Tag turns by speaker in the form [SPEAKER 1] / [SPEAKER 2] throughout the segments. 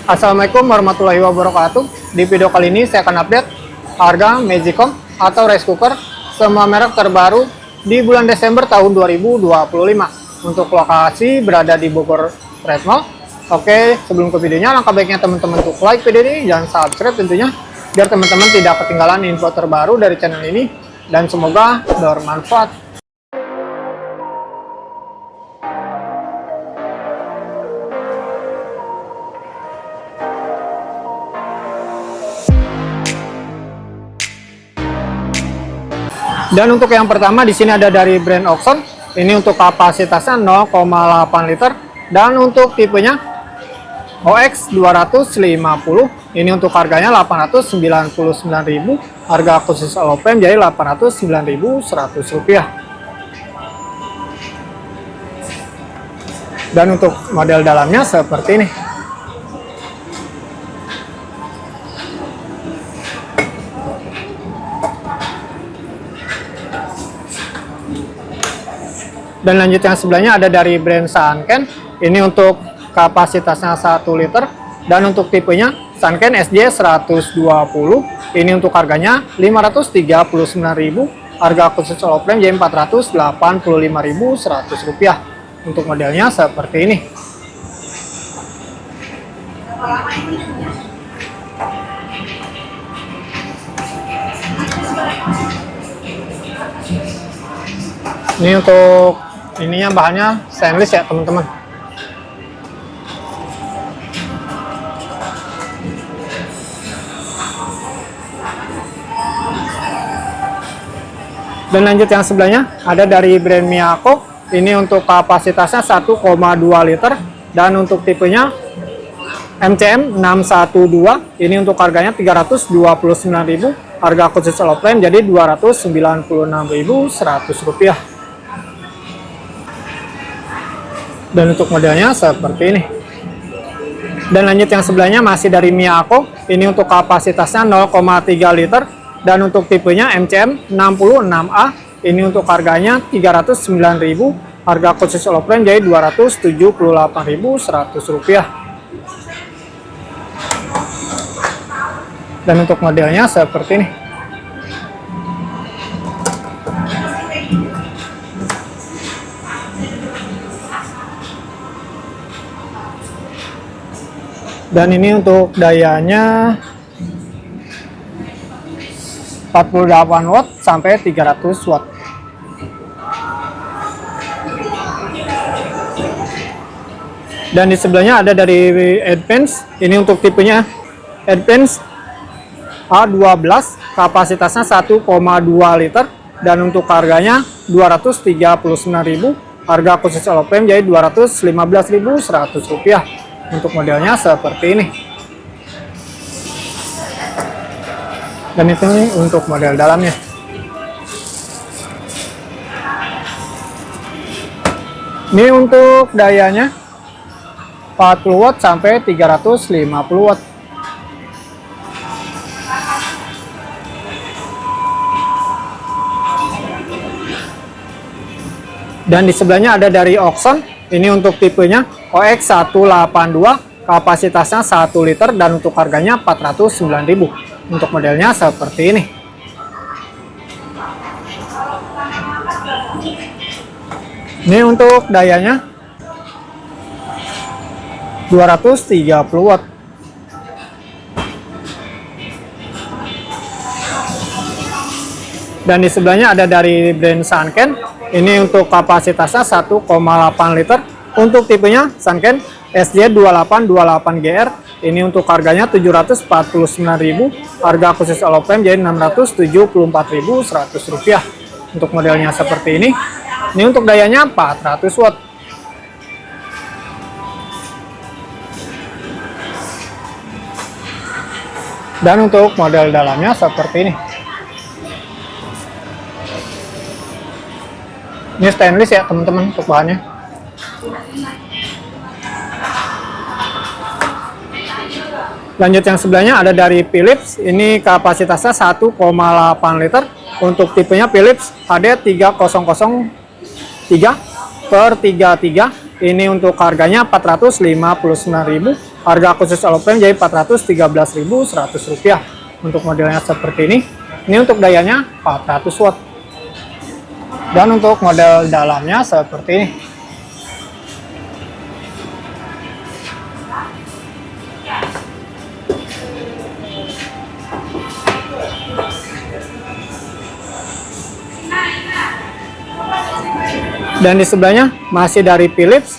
[SPEAKER 1] Assalamualaikum warahmatullahi wabarakatuh. Di video kali ini saya akan update harga Magicom atau rice cooker semua merek terbaru di bulan Desember tahun 2025. Untuk lokasi berada di Bogor Trade Mall. Oke, sebelum ke videonya, langkah baiknya teman-teman untuk like video ini dan subscribe tentunya, biar teman-teman tidak ketinggalan info terbaru dari channel ini, dan semoga bermanfaat. Dan untuk yang pertama di sini ada dari brand Oxon. Ini untuk kapasitasnya 0,8 liter dan untuk tipenya OX 250. Ini untuk harganya 899.000. Harga khusus Alopem jadi 809.100 rupiah. Dan untuk model dalamnya seperti ini. Dan lanjut yang sebelahnya ada dari brand Sanken. Ini untuk kapasitasnya 1 liter dan untuk tipenya Sanken SJ 120. Ini untuk harganya 539.000. Harga khusus Alopem jadi 485.100 rupiah. Untuk modelnya seperti ini. Ini untuk ininya bahannya stainless ya teman-teman. Dan lanjut yang sebelahnya ada dari brand Miyako. Ini untuk kapasitasnya 1,2 liter dan untuk tipenya MCM 612. Ini untuk harganya 329.000. Harga khusus Alopem jadi 296.100 rupiah. Dan untuk modelnya seperti ini. Dan lanjut yang sebelahnya masih dari Miyako. Ini untuk kapasitasnya 0,3 liter dan untuk tipenya MCM 66A. Ini untuk harganya 309.000. Harga khusus Alopem jadi 278.100 rupiah. Dan untuk modelnya seperti ini. Dan ini untuk dayanya 48 watt sampai 300 watt. Dan di sebelahnya ada dari Advance. Ini untuk tipenya Advance A12, kapasitasnya 1,2 liter dan untuk harganya 239.000. Harga khusus Alopem jadi 215.100 rupiah. Untuk modelnya seperti ini. Dan itu untuk model dalamnya. Ini untuk dayanya 40 watt sampai 350 watt. Dan di sebelahnya ada dari Oxon. Ini untuk tipenya OX 182, kapasitasnya 1 liter dan untuk harganya 409.000. Untuk modelnya seperti ini. Ini untuk dayanya 230 watt. Dan di sebelahnya ada dari brand Sanken. Ini untuk kapasitasnya 1,8 liter. Untuk tipenya Sanken SJ2828GR. Ini untuk harganya 749.000. Harga khusus Alopem jadi 674.100 rupiah. Untuk modelnya seperti ini. Ini untuk dayanya 400 watt. Dan untuk model dalamnya seperti ini. Ini stainless ya teman-teman untuk bahannya. Lanjut yang sebelahnya ada dari Philips. Ini kapasitasnya 1,8 liter. Untuk tipenya Philips HD 3003/33. Ini untuk harganya 459.000. Harga khusus Oloprime jadi 413.100 rupiah. Untuk modelnya seperti ini. Ini untuk dayanya 400 watt. Dan untuk model dalamnya seperti ini. Dan di sebelahnya masih dari Philips.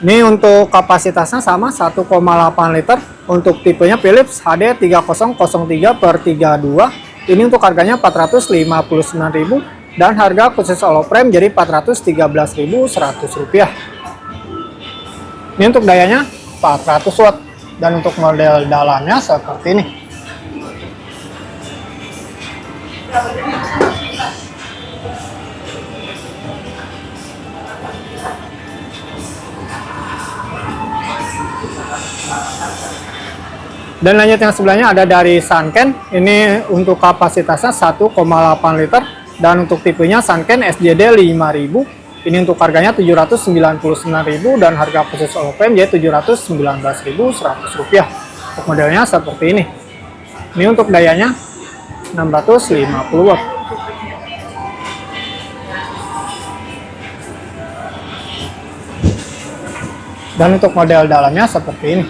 [SPEAKER 1] Ini untuk kapasitasnya sama 1,8 liter. Untuk tipenya Philips HD 3003/32. Ini untuk harganya 459.000 dan harga khusus Oloprime jadi 413.100 rupiah. Ini untuk dayanya 400 watt dan untuk model dalamnya seperti ini. Dan lanjut yang sebelahnya ada dari Sanken. Ini untuk kapasitasnya 1,8 liter dan untuk tipenya Sanken SJD 5000. Ini untuk harganya 799.000 dan harga khusus Oloprime jadi 719.100 rupiah. Untuk modelnya seperti ini. Ini untuk dayanya 650 watt. Dan untuk model dalamnya seperti ini.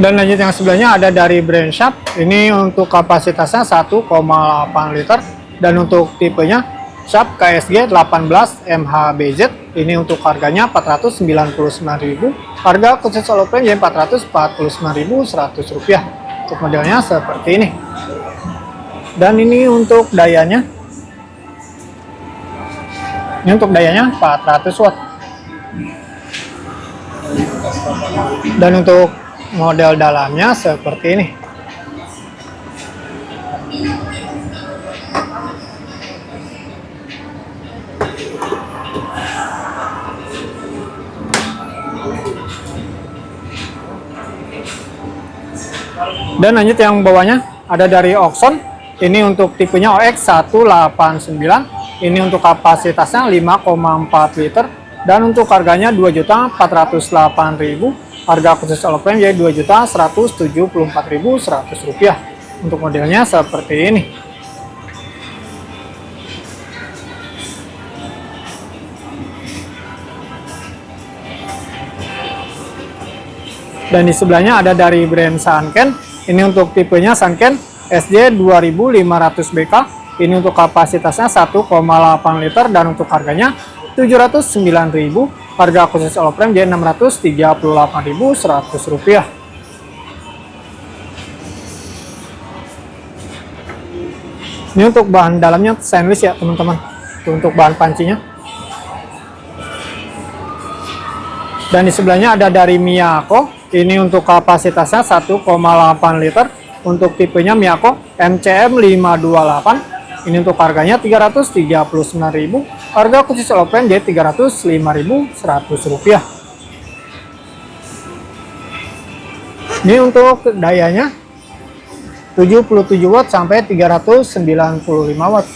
[SPEAKER 1] Dan lanjut yang sebelahnya ada dari brand Sharp. Ini untuk kapasitasnya 1,8 liter dan untuk tipenya Sharp KSG 18 MHBZ. Ini untuk harganya 499.000. Harga khusus Oloprime jadi 449.100 rupiah. Untuk modelnya seperti ini. Dan ini untuk dayanya. Ini untuk dayanya 400 watt. Dan untuk model dalamnya seperti ini. Dan lanjut yang bawahnya ada dari Oxon. Ini untuk tipenya OX 189. Ini untuk kapasitasnya 5,4 liter dan untuk harganya 2.408.000. Harga khusus Oloprime jadi 2.174.100 rupiah. Untuk modelnya seperti ini. Dan di sebelahnya ada dari brand Sanken. Ini untuk tipenya Sanken SJ 2500BK. Ini untuk kapasitasnya 1,8 liter dan untuk harganya 709.000. Harga khusus Oloprime jadi 638.100 rupiah. Ini untuk bahan dalamnya stainless ya teman-teman. Untuk bahan pancinya. Dan di sebelahnya ada dari Miyako. Ini untuk kapasitasnya 1,8 liter. Untuk tipenya Miyako MCM 528. Ini untuk harganya 339.000. Harga khusus Oloprime jadi 305.100 rupiah. Ini untuk dayanya 77 watt sampai 395 watt.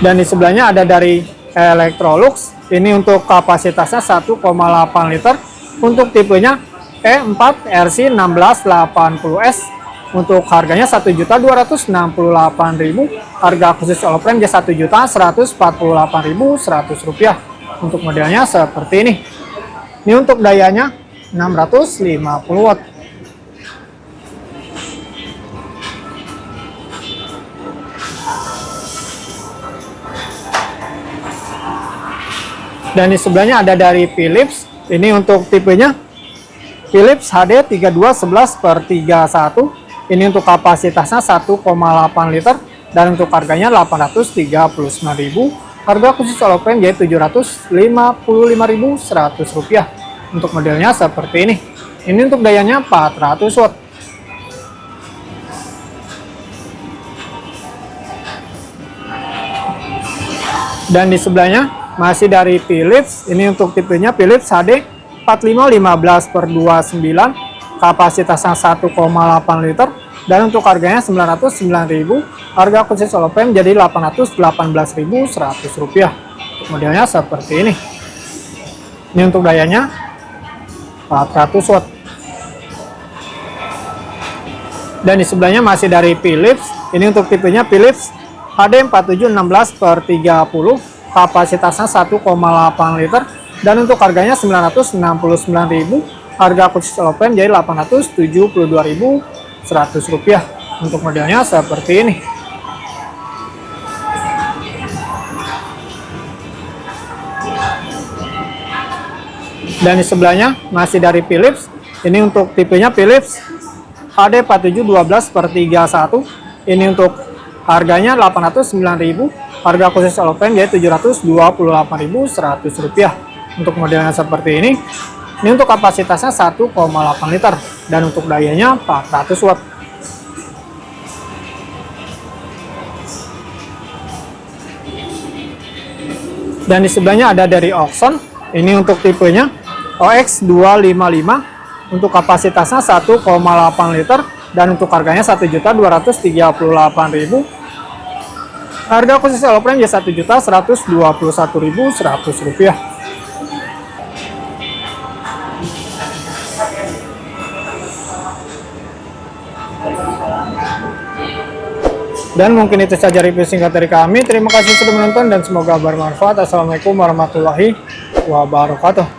[SPEAKER 1] Dan di sebelahnya ada dari Electrolux. Ini untuk kapasitasnya 1,8 liter. Untuk tipenya E4 RC1680S. Untuk harganya 1.268.000. Harga khusus Oloprime jadi 1.148.100 rupiah. Untuk modelnya seperti ini. Ini untuk dayanya 650 watt. Dan di sebelahnya ada dari Philips. Ini untuk tipenya Philips HD 3211/31. Ini untuk kapasitasnya 1,8 liter dan untuk harganya 839.000. Harga khusus Oloprime jadi 755.100 rupiah. Untuk modelnya seperti ini. Ini untuk dayanya 400 watt. Dan di sebelahnya masih dari Philips. Ini untuk tipenya Philips HD 4515/29, kapasitasnya 1,8 liter. Dan untuk harganya 909.000, harga khusus Olopem jadi 818.100 rupiah. Untuk modelnya seperti ini. Ini untuk dayanya 400 watt. Dan di sebelahnya masih dari Philips. Ini untuk tipenya Philips HD 4716/30, kapasitasnya 1,8 liter. Dan untuk harganya 969.000, harga khusus Olopem jadi 872.100 rupiah. Untuk modelnya seperti ini. Dan di sebelahnya masih dari Philips. Ini untuk tipenya Philips HD 4712/31. Ini untuk harganya 809.000, harga khusus Olopem jadi 728.100 rupiah. Untuk modelnya seperti ini. Ini untuk kapasitasnya 1,8 liter dan untuk dayanya 400 watt. Dan di sebelahnya ada dari Oxon. Ini untuk tipenya OX255, untuk kapasitasnya 1,8 liter dan untuk harganya 1.238.000. Harga khusus Olopem ya 1.121.100 rupiah. Dan mungkin itu saja review singkat dari kami. Terima kasih sudah menonton dan semoga bermanfaat. Assalamualaikum warahmatullahi wabarakatuh.